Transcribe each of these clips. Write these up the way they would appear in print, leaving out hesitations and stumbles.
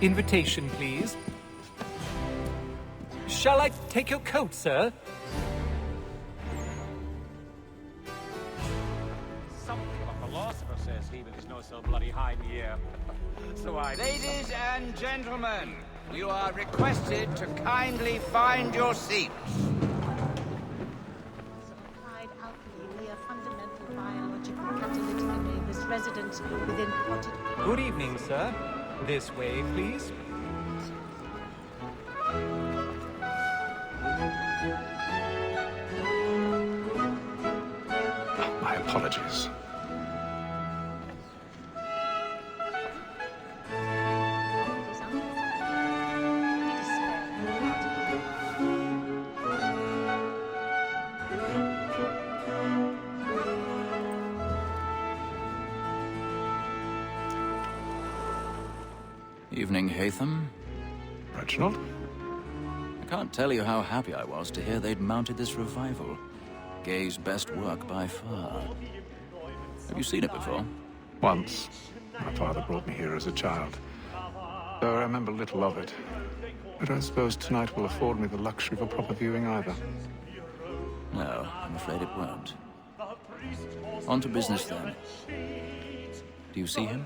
Invitation, please. Shall I take your coat, sir? Something a philosopher says he is no so bloody high in the air. So I... Ladies and gentlemen, you are requested to kindly find your seats. Applied alchemy via fundamental biological catalytic enables residents within potted... Good evening, sir. This way, please. My apologies. Evening, Haytham. Reginald? I can't tell you how happy I was to hear they'd mounted this revival. Gay's best work by far. Have you seen it before? Once. My father brought me here as a child. Though I remember little of it. I don't suppose tonight will afford me the luxury of a proper viewing either. No, I'm afraid it won't. On to business then. Do you see him?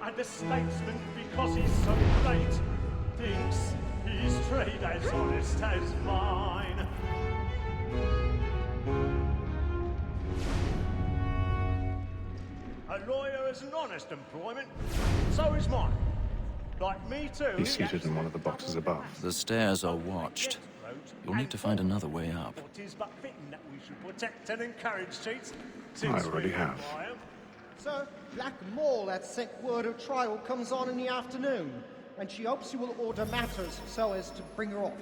And the statesman, because he's so great, thinks his trade as honest as mine. A lawyer is an honest employment, so is mine. Like me too. He's seated in one of the boxes above. The stairs are watched. You'll need to find another way up. It is but fitting that we should protect and encourage cheats. I already have. Sir, Black Mall had sent word her trial comes on in the afternoon, and she hopes you will order matters so as to bring her off.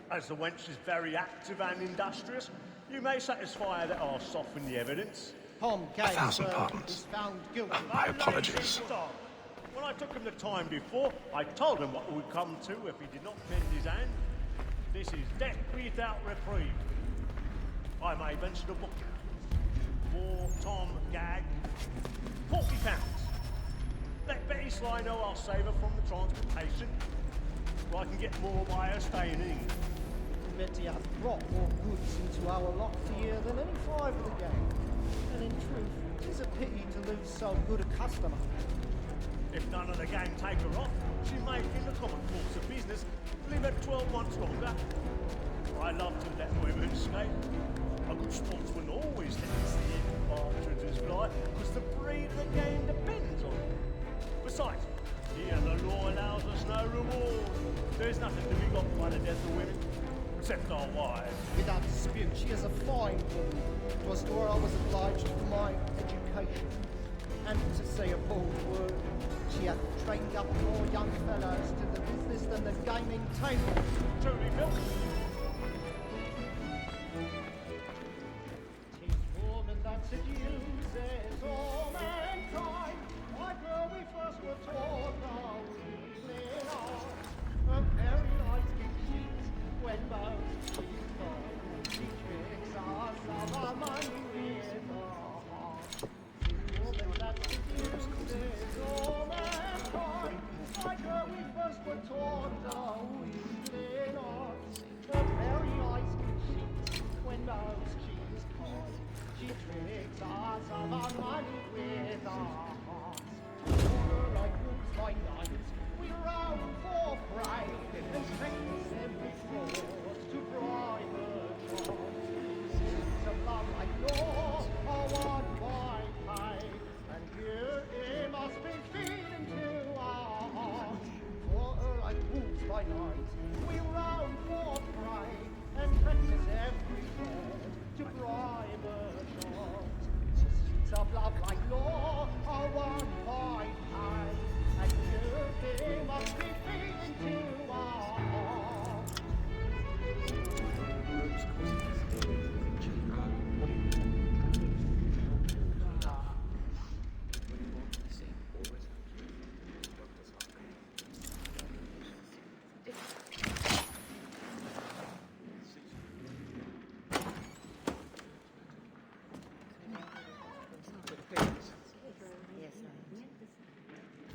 As the wench is very active and industrious, you may satisfy her that I'll soften the evidence. Tom Gay, 1,000 sir, pardons. is found guilty. My apologies. When I took him the time before, I told him what it would come to if he did not bend his hand. This is death without reprieve. I may venture to book for Tom Gag, £40. Let Betty Sly know I'll save her from the transportation, so I can get more by her staying in England. Betty has brought more goods into our lot here than any five of the gang. And in truth, it is a pity to lose so good a customer. If none of the gang take her off, she may, in the common course of business, live at 12 months longer. I love to let women escape. A good sportsman always lets the partridges fly, because the breed of the game depends on it. Besides, here the law allows us no reward. There's nothing to be got by the death of women, except our wives. Without dispute, she is a fine woman. It was to her I was obliged for my education. And to say a bold word, she hath trained up more young fellows to the business than the gaming table. Truly, Bill. Seduces all mankind. Why, girl, we first were taught how we are. A very nice big sheet when most she's gone. She tricks us of our money with her heart. Woman that seduces all mankind. Why, girl, we first were taught how we are. A very nice big sheet when most she's gone. She tricks us of our money with our hearts. We're like wolves by night, we roam for prey, and practice every fraud to bribe her charms. Sins of love like law are won by pay, and here it must be feeding to our hearts. For her like wolves by night, we roam for prey, and practice every fraud to bribe her. Of love like law are won by pay, and you must be feeding to our hearts.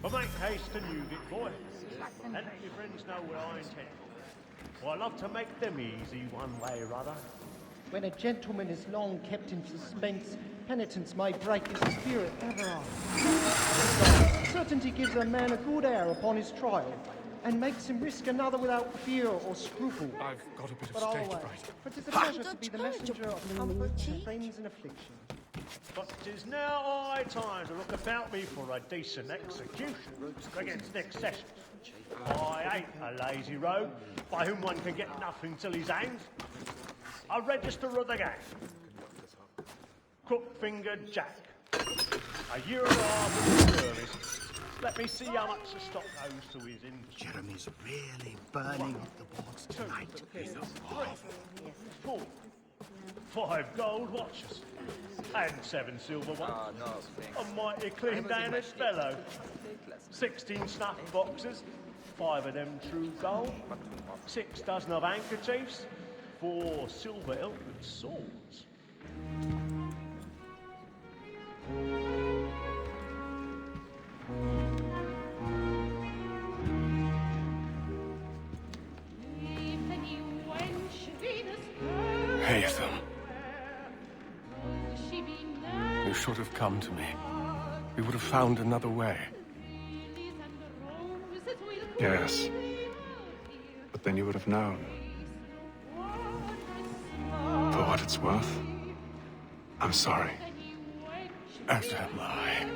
But make haste to Newgate, boy. And let your friends know where I intend. For I love to make them easy one way or other. When a gentleman is long kept in suspense, penitence may break his spirit ever after. Certainty gives a man a good air upon his trial, and makes him risk another without fear or scruple. I've got a bit of But stage always, fright. for 'tis a pleasure to be the messenger of comfort to friends in affliction. But 'tis now high time to look about me for a decent execution against next session. I ain't a lazy rogue by whom one can get nothing till he's hanged. A register of the gang. Crook-fingered Jack. A year and a half in the service. Let me see how much the stock goes to his in. Jeremy's really burning up the boards tonight. He's a 4, 5 gold watches. And 7 silver ones. A mighty clean-handed fellow. 16 snuff boxes. 5 of them true gold. 6 dozen of handkerchiefs. 4 silver hilted swords. Haytham. You should have come to me. We would have found another way. Yes. But then you would have known. For what it's worth, I'm sorry. As am I.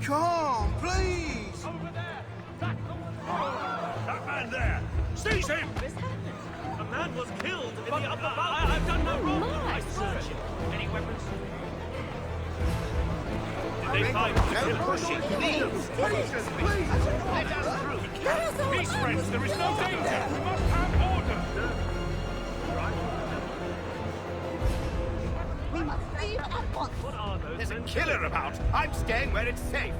Come, please! Over there! That man there! Seize him! A man was killed in the upper balcony. I've done no wrong. I search him. Any weapons? Did they find him? Push it, please! Please! Let us through. Peace, friends. There is no danger. We must have order. We must leave at once. What are those? There's a killer about. I'm staying where it's safe.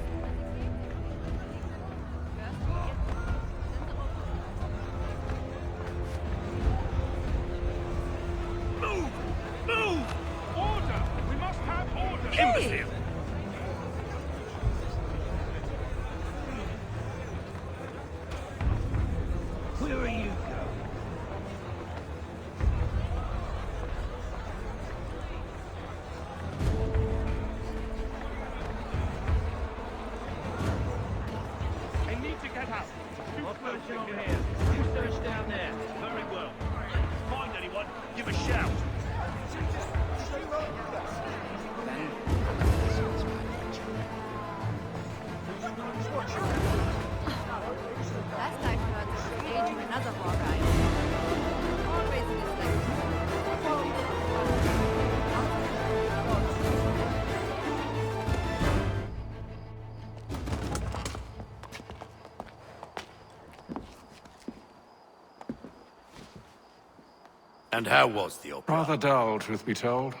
Move! Move! Order! We must have order! Imbecile! Where are you going? I need to get out. I'll search over here. You search down there. Very well. Find anyone, give a shout. Last I heard, they were staging another war ride. Always this And how was the opera? Rather dull, truth be told.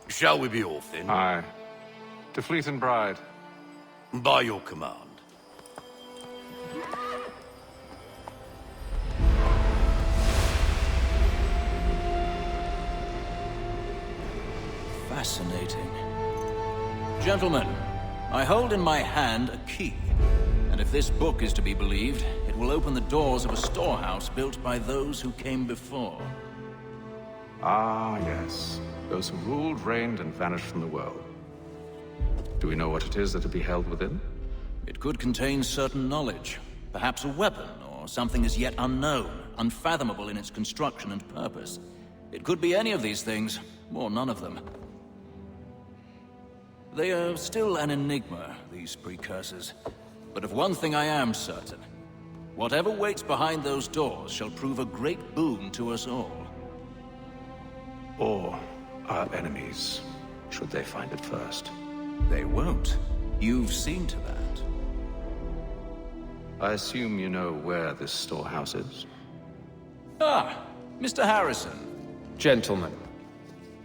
Shall we be off then? Aye. To Fleet and Bride. By your command. Fascinating. Gentlemen, I hold in my hand a key. And if this book is to be believed, it will open the doors of a storehouse built by those who came before. Ah, yes. Those who ruled, reigned, and vanished from the world. Do we know what it is that to be held within? It could contain certain knowledge. Perhaps a weapon, or something as yet unknown, unfathomable in its construction and purpose. It could be any of these things, or none of them. They are still an enigma, these precursors. But of one thing I am certain. Whatever waits behind those doors shall prove a great boon to us all. Or our enemies, should they find it first. They won't. You've seen to that. I assume you know where this storehouse is? Ah, Mr. Harrison. Gentlemen,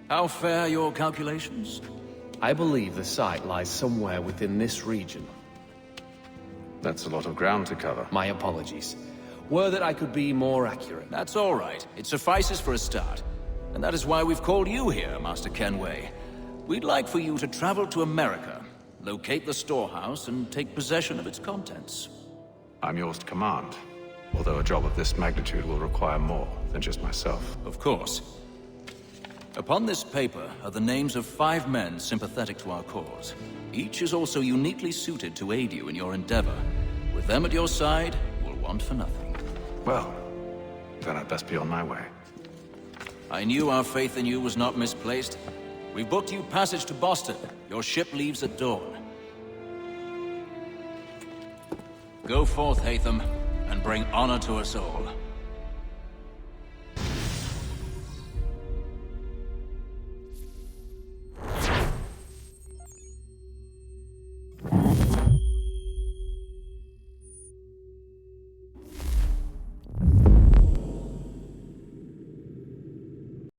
How fare your calculations? I believe the site lies somewhere within this region. That's a lot of ground to cover. My apologies. Were that I could be more accurate. That's all right. It suffices for a start. And that is why we've called you here, Master Kenway. We'd like for you to travel to America, locate the storehouse, and take possession of its contents. I'm yours to command, although a job of this magnitude will require more than just myself. Of course. Upon this paper are the names of 5 men sympathetic to our cause. Each is also uniquely suited to aid you in your endeavor. With them at your side, you will want for nothing. Well, then I'd best be on my way. I knew our faith in you was not misplaced. We've booked you passage to Boston. Your ship leaves at dawn. Go forth, Haytham, and bring honor to us all.